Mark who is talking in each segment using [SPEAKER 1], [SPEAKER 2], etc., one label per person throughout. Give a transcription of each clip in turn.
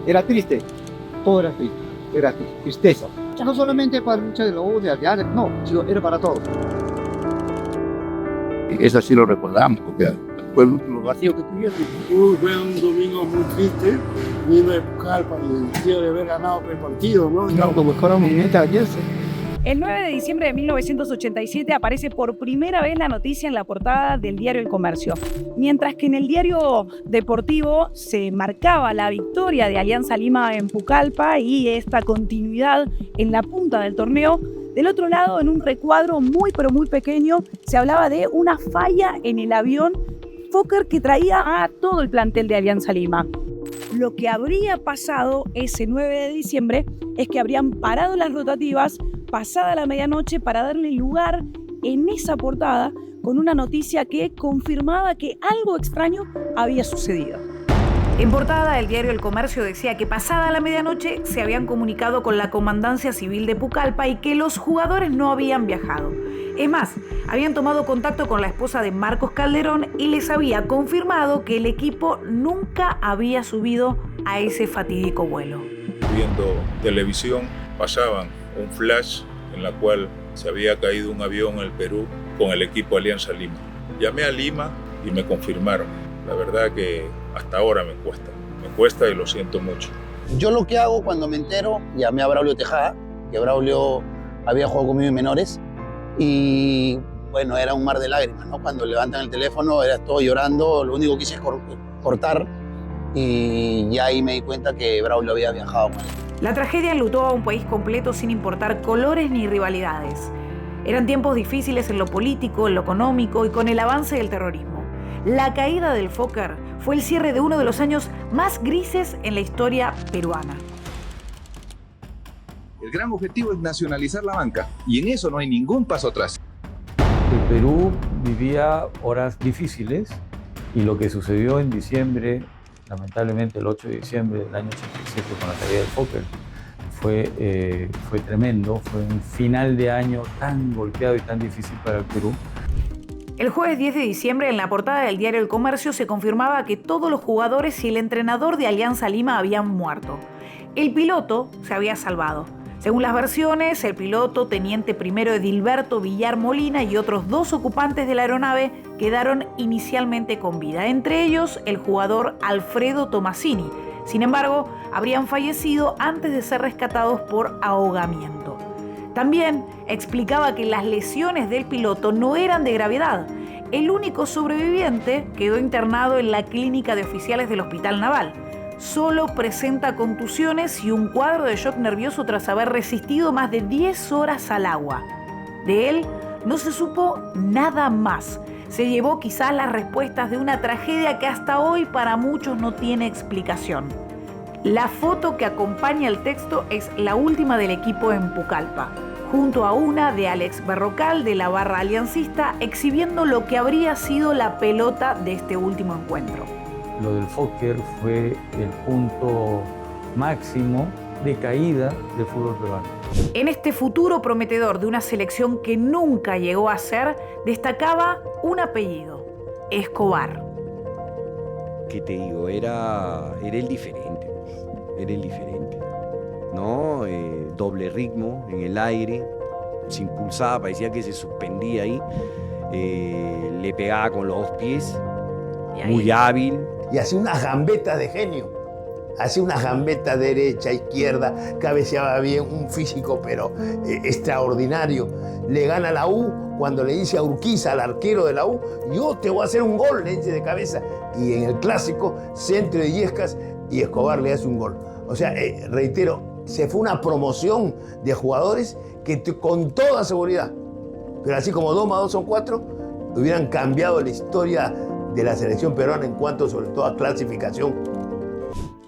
[SPEAKER 1] Era triste, todo era tristeza. No solamente para el hincha de la U, de Alex, no, sino era para todos. Y eso sí lo recordamos, porque fue lo vacío que tuvieron.
[SPEAKER 2] Fue un domingo muy triste, vino de Pucallpa y el sentido de haber ganado el partido, ¿no?
[SPEAKER 1] No, como fueron movimientos ayer.
[SPEAKER 3] El 9 de diciembre de 1987 aparece por primera vez la noticia en la portada del diario El Comercio. Mientras que en el diario deportivo se marcaba la victoria de Alianza Lima en Pucallpa y esta continuidad en la punta del torneo, del otro lado, en un recuadro muy pero muy pequeño, se hablaba de una falla en el avión Fokker que traía a todo el plantel de Alianza Lima. Lo que habría pasado ese 9 de diciembre es que habrían parado las rotativas pasada la medianoche para darle lugar en esa portada con una noticia que confirmaba que algo extraño había sucedido. En portada, el diario El Comercio decía que pasada la medianoche se habían comunicado con la Comandancia Civil de Pucallpa y que los jugadores no habían viajado. Es más, habían tomado contacto con la esposa de Marcos Calderón y les había confirmado que el equipo nunca había subido a ese fatídico vuelo.
[SPEAKER 4] Viendo televisión, pasaban un flash en la cual se había caído un avión en el Perú con el equipo Alianza Lima. Llamé a Lima y me confirmaron. La verdad que hasta ahora me cuesta y lo siento mucho.
[SPEAKER 5] Yo lo que hago cuando me entero, llamé a Braulio Tejada, que Braulio había jugado conmigo en menores, y bueno, era un mar de lágrimas, ¿no? Cuando levantan el teléfono, era todo llorando, lo único que hice es cortar, y ya ahí me di cuenta que Braulio había viajado con él.
[SPEAKER 3] La tragedia enlutó a un país completo sin importar colores ni rivalidades. Eran tiempos difíciles en lo político, en lo económico y con el avance del terrorismo. La caída del Fokker fue el cierre de uno de los años más grises en la historia peruana.
[SPEAKER 6] El gran objetivo es nacionalizar la banca y en eso no hay ningún paso atrás.
[SPEAKER 7] El Perú vivía horas difíciles y lo que sucedió en diciembre, lamentablemente el 8 de diciembre del año 87 con la caída del Fokker, fue tremendo, fue un final de año tan golpeado y tan difícil para el Perú.
[SPEAKER 3] El jueves 10 de diciembre, en la portada del diario El Comercio, se confirmaba que todos los jugadores y el entrenador de Alianza Lima habían muerto. El piloto se había salvado. Según las versiones, el piloto, teniente primero Edilberto Villar Molina y otros 2 ocupantes de la aeronave quedaron inicialmente con vida, entre ellos el jugador Alfredo Tomasini. Sin embargo, habrían fallecido antes de ser rescatados por ahogamiento. También explicaba que las lesiones del piloto no eran de gravedad. El único sobreviviente quedó internado en la clínica de oficiales del Hospital Naval. Solo presenta contusiones y un cuadro de shock nervioso tras haber resistido más de 10 horas al agua. De él no se supo nada más. Se llevó quizás las respuestas de una tragedia que hasta hoy para muchos no tiene explicación. La foto que acompaña el texto es la última del equipo en Pucallpa, junto a una de Alex Berrocal de la barra aliancista, exhibiendo lo que habría sido la pelota de este último encuentro.
[SPEAKER 7] Lo del Fokker fue el punto máximo de caída del fútbol peruano.
[SPEAKER 3] En este futuro prometedor de una selección que nunca llegó a ser, destacaba un apellido: Escobar.
[SPEAKER 8] ¿Qué te digo? Era el diferente, era el diferente, ¿no? Doble ritmo en el aire, se impulsaba, parecía que se suspendía ahí, le pegaba con los 2 pies, muy hábil.
[SPEAKER 5] Y hacía unas gambetas de genio. Hacía unas gambetas derecha, izquierda, cabeceaba bien, un físico pero extraordinario. Le gana la U cuando le dice a Urquiza, al arquero de la U, yo te voy a hacer un gol, le dice de cabeza. Y en el clásico, centro de Illescas y Escobar le hace un gol. O sea, reitero, se fue una promoción de jugadores que con toda seguridad, pero así como 2 más 2 son 4, hubieran cambiado la historia de la selección peruana en cuanto sobre todo a clasificación.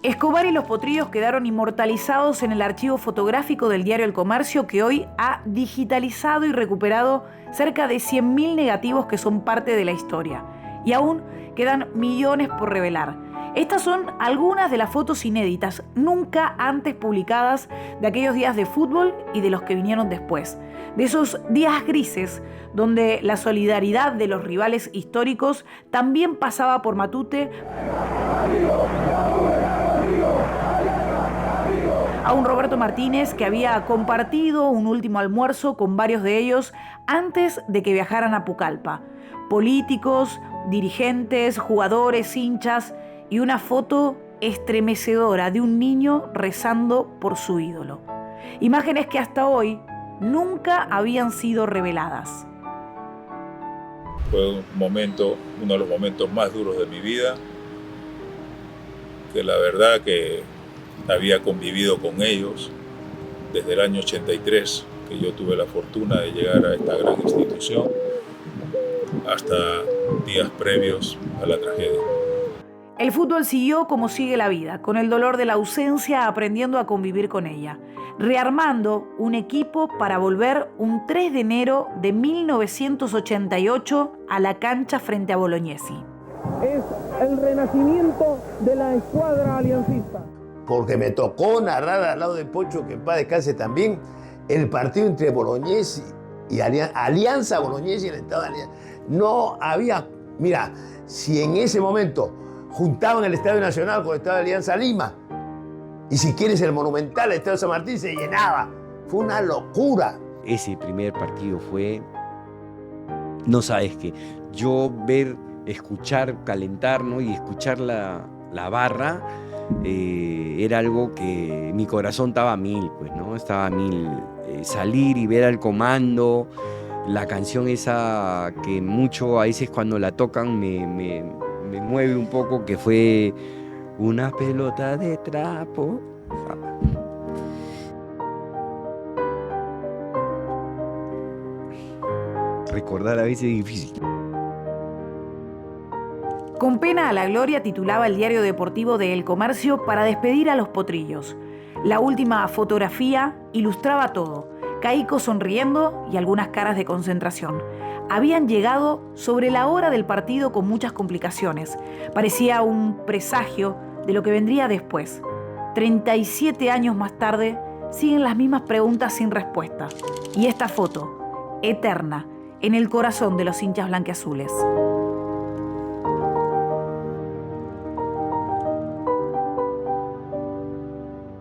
[SPEAKER 3] Escobar y los potrillos quedaron inmortalizados en el archivo fotográfico del diario El Comercio, que hoy ha digitalizado y recuperado cerca de 100.000 negativos que son parte de la historia. Y aún quedan millones por revelar. Estas son algunas de las fotos inéditas, nunca antes publicadas, de aquellos días de fútbol y de los que vinieron después. De esos días grises, donde la solidaridad de los rivales históricos también pasaba por Matute. A un Roberto Martínez que había compartido un último almuerzo con varios de ellos antes de que viajaran a Pucallpa. Políticos, dirigentes, jugadores, hinchas y una foto estremecedora de un niño rezando por su ídolo. Imágenes que hasta hoy nunca habían sido reveladas.
[SPEAKER 4] Fue uno de los momentos más duros de mi vida, que la verdad que había convivido con ellos desde el año 83, que yo tuve la fortuna de llegar a esta gran institución, hasta días previos a la tragedia.
[SPEAKER 3] El fútbol siguió como sigue la vida, con el dolor de la ausencia, aprendiendo a convivir con ella, rearmando un equipo para volver un 3 de enero de 1988 a la cancha frente a Bolognesi.
[SPEAKER 9] Es el renacimiento de la escuadra aliancista.
[SPEAKER 5] Porque me tocó narrar al lado de Pocho, que en paz descanse también, el partido entre Bolognesi y Alianza Bolognesi en el estado de Alianza. No había, mira, si en ese momento juntaban el Estadio Nacional con el Estadio de Alianza Lima, y si quieres el Monumental, el Estadio de San Martín, se llenaba. Fue una locura.
[SPEAKER 8] Ese primer partido fue, no sabes qué, yo ver, escuchar, calentar, ¿no? Y escuchar la barra, era algo que mi corazón estaba a mil, pues, ¿no? Estaba a mil. Salir y ver al comando, la canción esa que mucho a veces cuando la tocan me mueve un poco, que fue una pelota de trapo. Recordar a veces es difícil.
[SPEAKER 3] Con pena a la gloria titulaba el diario deportivo de El Comercio para despedir a los potrillos. La última fotografía ilustraba todo. Caico sonriendo y algunas caras de concentración. Habían llegado sobre la hora del partido con muchas complicaciones. Parecía un presagio de lo que vendría después. 37 años más tarde, siguen las mismas preguntas sin respuesta. Y esta foto, eterna, en el corazón de los hinchas blanquiazules.